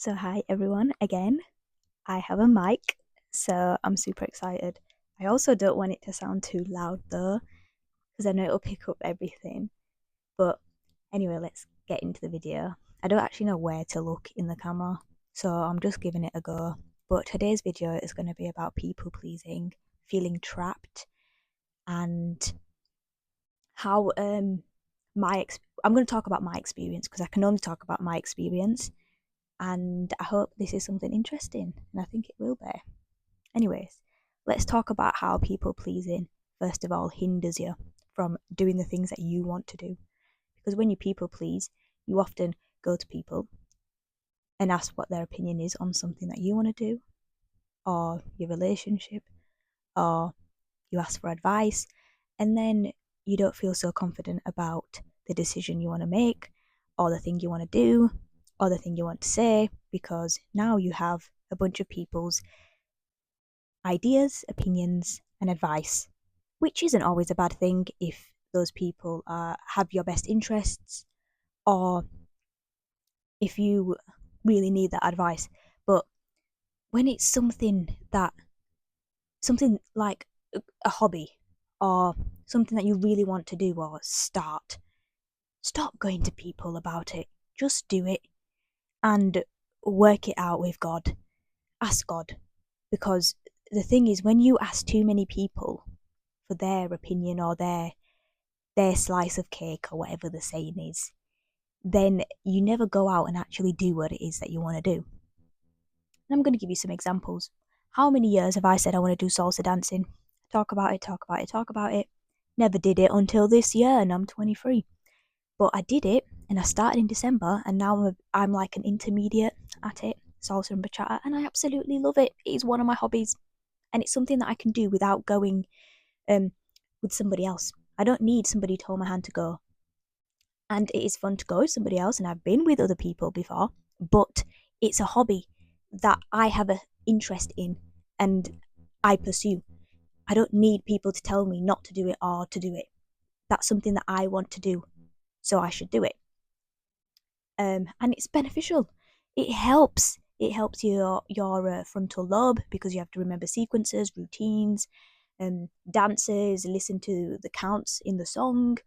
So, hi everyone again. I have a mic, so I'm super excited. I also don't want it to sound too loud though, because I know it'll pick up everything. But anyway, let's get into the video. I don't actually know where to look in the camera, so I'm just giving it a go. But today's video is going to be about people pleasing, feeling trapped, and how I'm going to talk about my experience because I can only talk about my experience, and I hope this is something interesting, and I think it will be. Anyways, let's talk about how people pleasing, first of all, hinders you from doing the things that you want to do. Because when you people please, you often go to people and ask what their opinion is on something that you want to do, or your relationship, or you ask for advice, and then you don't feel so confident about the decision you want to make, or the thing you want to do, or the thing you want to say, because now you have a bunch of people's ideas, opinions, and advice, which isn't always a bad thing if those people have your best interests or if you really need that advice. But when it's something like a hobby or something that you really want to do or stop going to people about it. Just do it and work it out with God. Ask God. Because the thing is, when you ask too many people for their opinion or their slice of cake or whatever the saying is, then you never go out and actually do what it is that you want to do. And I'm going to give you some examples. How many years have I said I want to do salsa dancing? Talk about it, talk about it, talk about it. Never did it until this year, and I'm 23. But I did it, and I started in December, and now I'm like an intermediate at it, salsa and bachata, and I absolutely love it. It is one of my hobbies, and it's something that I can do without going with somebody else. I don't need somebody to hold my hand to go. And it is fun to go with somebody else, and I've been with other people before, but it's a hobby that I have an interest in and I pursue. I don't need people to tell me not to do it or to do it. That's something that I want to do, so I should do it. And it's beneficial. It helps. It helps your frontal lobe because you have to remember sequences, routines, dances, listen to the counts in the song.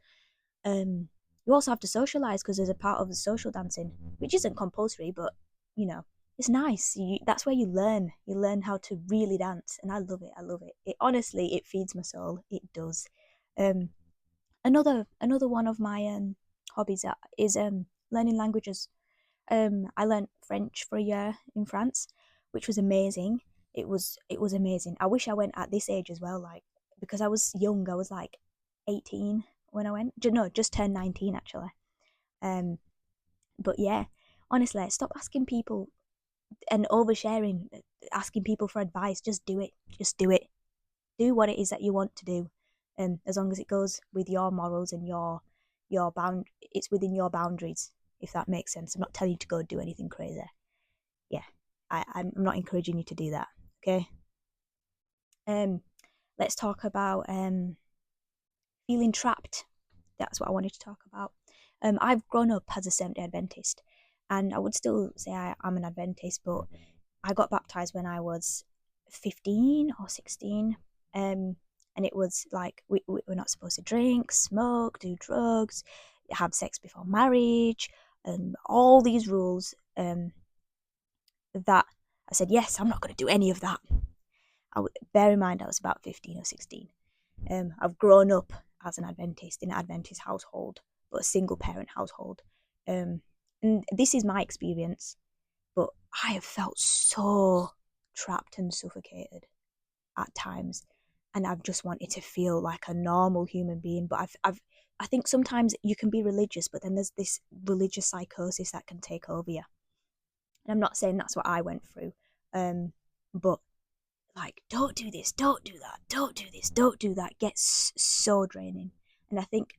You also have to socialize because there's a part of the social dancing which isn't compulsory, but you know it's nice. That's where you learn. You learn how to really dance, and I love it. I love it. It honestly, it feeds my soul. It does. Um, another one of my hobbies is learning languages. I learned French for a year in France, which was amazing. It was amazing. I wish I went at this age as well, like because I was young. I was like 18 when I went. No, just turned 19 actually. Um, but yeah, honestly, stop asking people and oversharing, asking people for advice. Just do it. Just do it. Do what it is that you want to do, as long as it goes with your morals and your bound. It's within your boundaries, if that makes sense. I'm not telling you to go do anything crazy. Yeah, I'm not encouraging you to do that. Okay. Um, let's talk about feeling trapped. That's what I wanted to talk about. I've grown up as a Seventh-day Adventist, and I would still say I'm an Adventist, but I got baptized when I was 15 or 16. And it was like we're not supposed to drink, smoke, do drugs, have sex before marriage, and all these rules. That I said, yes, I'm not going to do any of that. Bear in mind, I was about 15 or 16. I've grown up as an Adventist in an Adventist household, but a single parent household. And this is my experience, but I have felt so trapped and suffocated at times, and I've just wanted to feel like a normal human being. But I think sometimes you can be religious, but then there's this religious psychosis that can take over you. And I'm not saying that's what I went through, but like, don't do this, don't do that, don't do this, don't do that gets so draining. And I think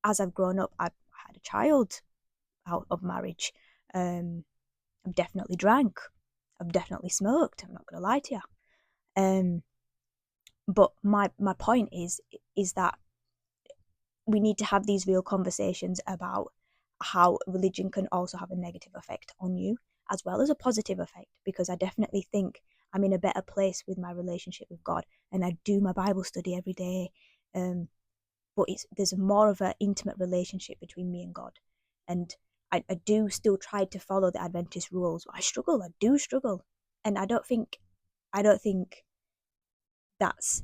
as I've grown up, I've had a child out of marriage. I've definitely drank. I've definitely smoked. I'm not going to lie to you. But my point is that we need to have these real conversations about how religion can also have a negative effect on you as well as a positive effect, because I definitely think I'm in a better place with my relationship with God, and I do my Bible study every day. But there's more of an intimate relationship between me and God, and I do still try to follow the Adventist rules. I struggle. I do struggle, and I don't think that's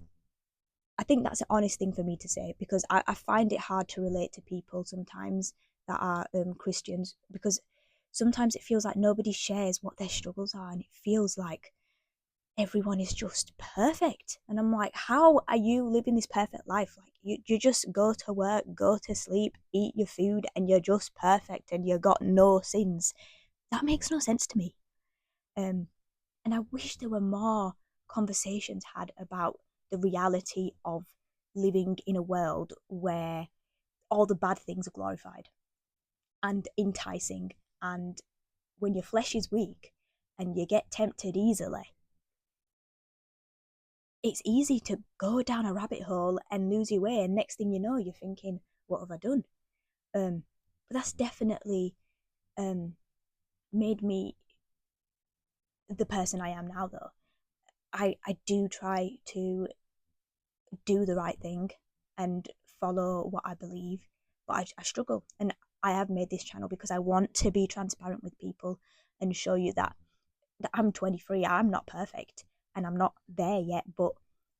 I think that's an honest thing for me to say, because I find it hard to relate to people sometimes that are Christians, because sometimes it feels like nobody shares what their struggles are, and it feels like everyone is just perfect. And I'm like, how are you living this perfect life? Like, you just go to work, go to sleep, eat your food, and you're just perfect and you got no sins. That makes no sense to me. Um, and I wish there were more conversations had about the reality of living in a world where all the bad things are glorified and enticing. And when your flesh is weak and you get tempted easily, it's easy to go down a rabbit hole and lose your way. And next thing you know, you're thinking, what have I done? But that's definitely um, made me the person I am now, though. I do try to do the right thing and follow what I believe, but I struggle. And I have made this channel because I want to be transparent with people and show you that I'm 23, I'm not perfect, and I'm not there yet, but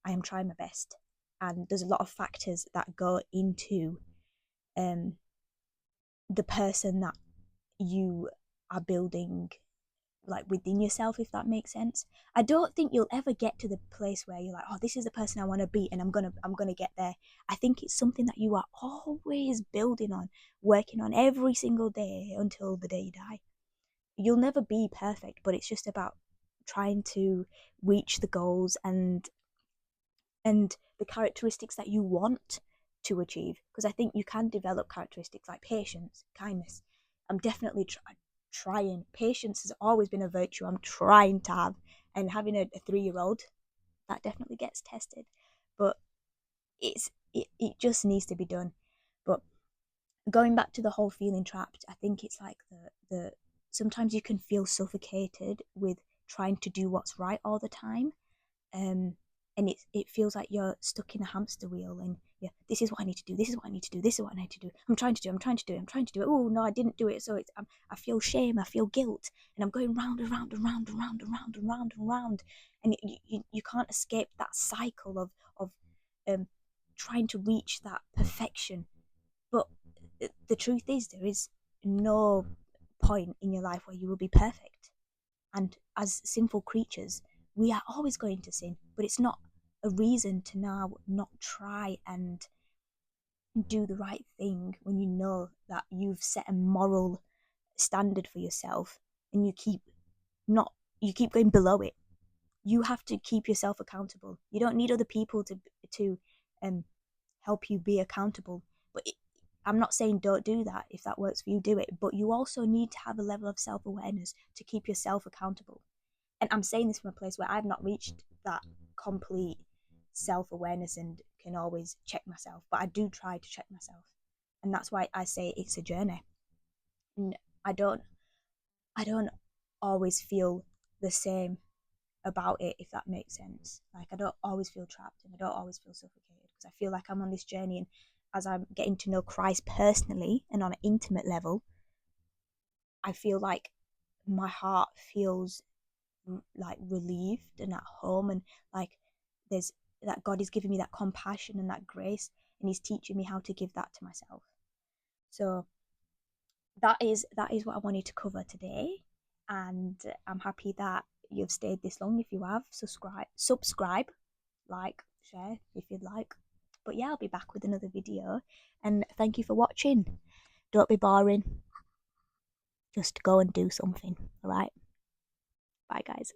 I am trying my best. And there's a lot of factors that go into um, the person that you are building, like within yourself, if that makes sense. I don't think you'll ever get to the place where you're like, oh, this is the person I want to be, and I'm gonna get there. I think it's something that you are always building on, working on every single day until the day you die. You'll never be perfect, but it's just about trying to reach the goals and the characteristics that you want to achieve, because I think you can develop characteristics like patience, kindness. I'm definitely trying. Patience has always been a virtue I'm trying to have, and having a 3 year old, that definitely gets tested, but it just needs to be done. But going back to the whole feeling trapped, I think it's like the sometimes you can feel suffocated with trying to do what's right all the time. um and it feels like you're stuck in a hamster wheel, and yeah, this is what I need to do, this is what I need to do, this is what I need to do, I'm trying to do it. Oh no, I didn't do it, so I feel shame, I feel guilt, and I'm going round and round and round and round and round and round and round. And you can't escape that cycle of um trying to reach that perfection. But the truth is, there is no point in your life where you will be perfect. And as sinful creatures, we are always going to sin, but it's not a reason to now not try and do the right thing when you know that you've set a moral standard for yourself, and not you keep going below it. You have to keep yourself accountable. You don't need other people to um help you be accountable. But I'm not saying don't do that. If that works for you, do it. But you also need to have a level of self awareness to keep yourself accountable. And I'm saying this from a place where I've not reached that complete self awareness and can always check myself, but I do try to check myself. And that's why I say it's a journey. And I don't I don't always feel the same about it, if that makes sense. Like, I don't always feel trapped and I don't always feel suffocated, because I feel like I'm on this journey, and as I'm getting to know Christ personally and on an intimate level, I feel like my heart feels like relieved and at home, and like there's that God is giving me that compassion and that grace, and he's teaching me how to give that to myself. So that is what I wanted to cover today, and I'm happy that you've stayed this long. If you have, subscribe, like, share if you'd like. But yeah, I'll be back with another video, and thank you for watching. Don't be boring, just go and do something. All right, bye guys.